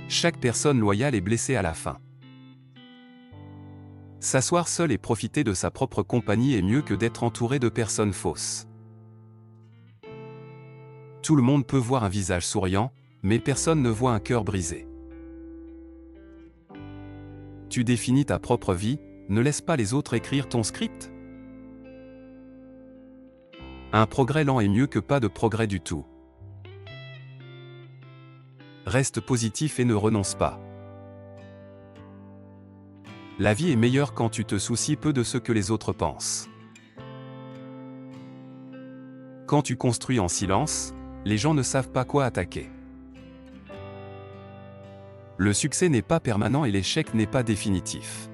Chaque personne loyale est blessée à la fin. S'asseoir seul et profiter de sa propre compagnie est mieux que d'être entouré de personnes fausses. Tout le monde peut voir un visage souriant, mais personne ne voit un cœur brisé. Tu définis ta propre vie, ne laisse pas les autres écrire ton script. Un progrès lent est mieux que pas de progrès du tout. Reste positif et ne renonce pas. La vie est meilleure quand tu te soucies peu de ce que les autres pensent. Quand tu construis en silence, les gens ne savent pas quoi attaquer. Le succès n'est pas permanent et l'échec n'est pas définitif.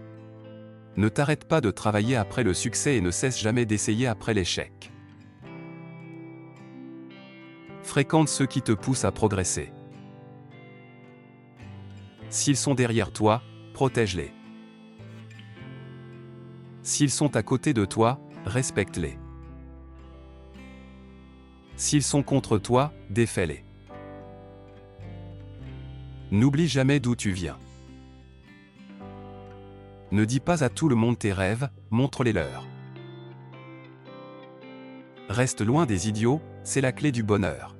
Ne t'arrête pas de travailler après le succès et ne cesse jamais d'essayer après l'échec. Fréquente ceux qui te poussent à progresser. S'ils sont derrière toi, protège-les. S'ils sont à côté de toi, respecte-les. S'ils sont contre toi, défais-les. N'oublie jamais d'où tu viens. Ne dis pas à tout le monde tes rêves, montre-les leurs. Reste loin des idiots, c'est la clé du bonheur.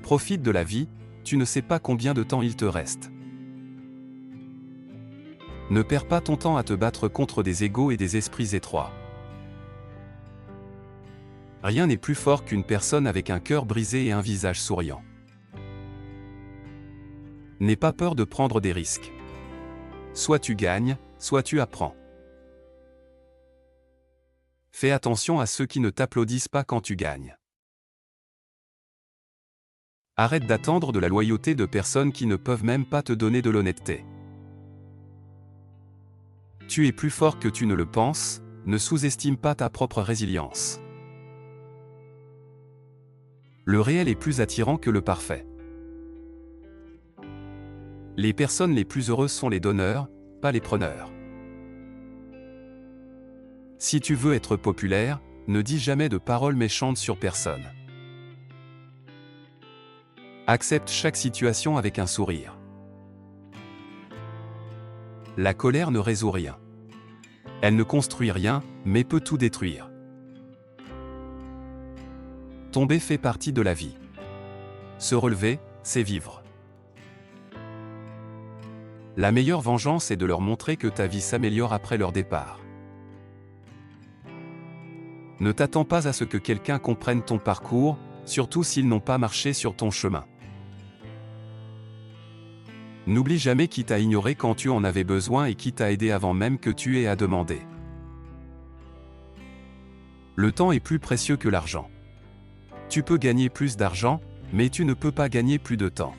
Profite de la vie, tu ne sais pas combien de temps il te reste. Ne perds pas ton temps à te battre contre des égos et des esprits étroits. Rien n'est plus fort qu'une personne avec un cœur brisé et un visage souriant. N'aie pas peur de prendre des risques. Soit tu gagnes, soit tu apprends. Fais attention à ceux qui ne t'applaudissent pas quand tu gagnes. Arrête d'attendre de la loyauté de personnes qui ne peuvent même pas te donner de l'honnêteté. Tu es plus fort que tu ne le penses, ne sous-estime pas ta propre résilience. Le réel est plus attirant que le parfait. Les personnes les plus heureuses sont les donneurs, pas les preneurs. Si tu veux être populaire, ne dis jamais de paroles méchantes sur personne. Accepte chaque situation avec un sourire. La colère ne résout rien. Elle ne construit rien, mais peut tout détruire. Tomber fait partie de la vie. Se relever, c'est vivre. La meilleure vengeance est de leur montrer que ta vie s'améliore après leur départ. Ne t'attends pas à ce que quelqu'un comprenne ton parcours, surtout s'ils n'ont pas marché sur ton chemin. N'oublie jamais qui t'a ignoré quand tu en avais besoin et qui t'a aidé avant même que tu aies à demander. Le temps est plus précieux que l'argent. Tu peux gagner plus d'argent, mais tu ne peux pas gagner plus de temps.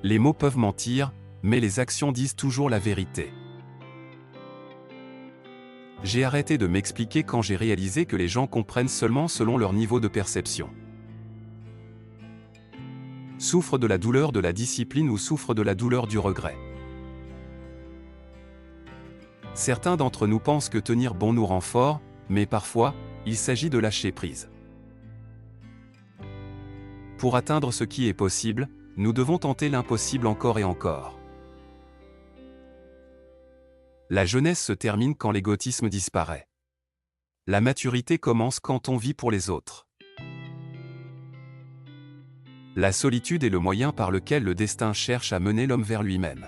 Les mots peuvent mentir, mais les actions disent toujours la vérité. J'ai arrêté de m'expliquer quand j'ai réalisé que les gens comprennent seulement selon leur niveau de perception. Souffre de la douleur de la discipline ou souffre de la douleur du regret. Certains d'entre nous pensent que tenir bon nous rend fort, mais parfois, il s'agit de lâcher prise. Pour atteindre ce qui est possible, nous devons tenter l'impossible encore et encore. La jeunesse se termine quand l'égotisme disparaît. La maturité commence quand on vit pour les autres. La solitude est le moyen par lequel le destin cherche à mener l'homme vers lui-même.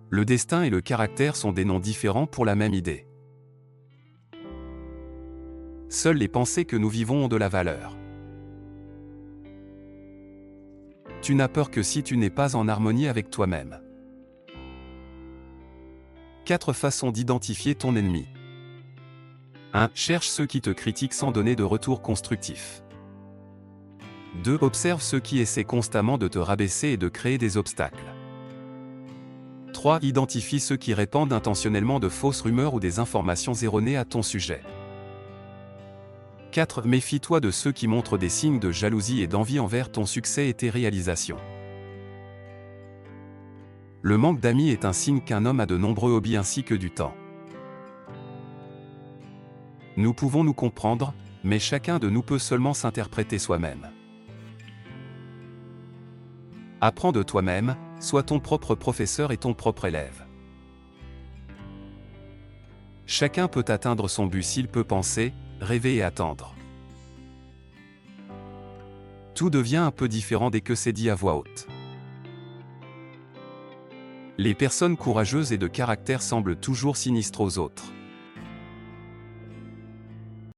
Le destin et le caractère sont des noms différents pour la même idée. Seules les pensées que nous vivons ont de la valeur. Tu n'as peur que si tu n'es pas en harmonie avec toi-même. 4 façons d'identifier ton ennemi. 1. Cherche ceux qui te critiquent sans donner de retour constructif. 2. Observe ceux qui essaient constamment de te rabaisser et de créer des obstacles. 3. Identifie ceux qui répandent intentionnellement de fausses rumeurs ou des informations erronées à ton sujet. 4. Méfie-toi de ceux qui montrent des signes de jalousie et d'envie envers ton succès et tes réalisations. Le manque d'amis est un signe qu'un homme a de nombreux hobbies ainsi que du temps. Nous pouvons nous comprendre, Mais chacun de nous peut seulement s'interpréter soi-même. Apprends de toi-même, sois ton propre professeur et ton propre élève. Chacun peut atteindre son but s'il peut penser, rêver et attendre. Tout devient un peu différent dès que c'est dit à voix haute. Les personnes courageuses et de caractère semblent toujours sinistres aux autres.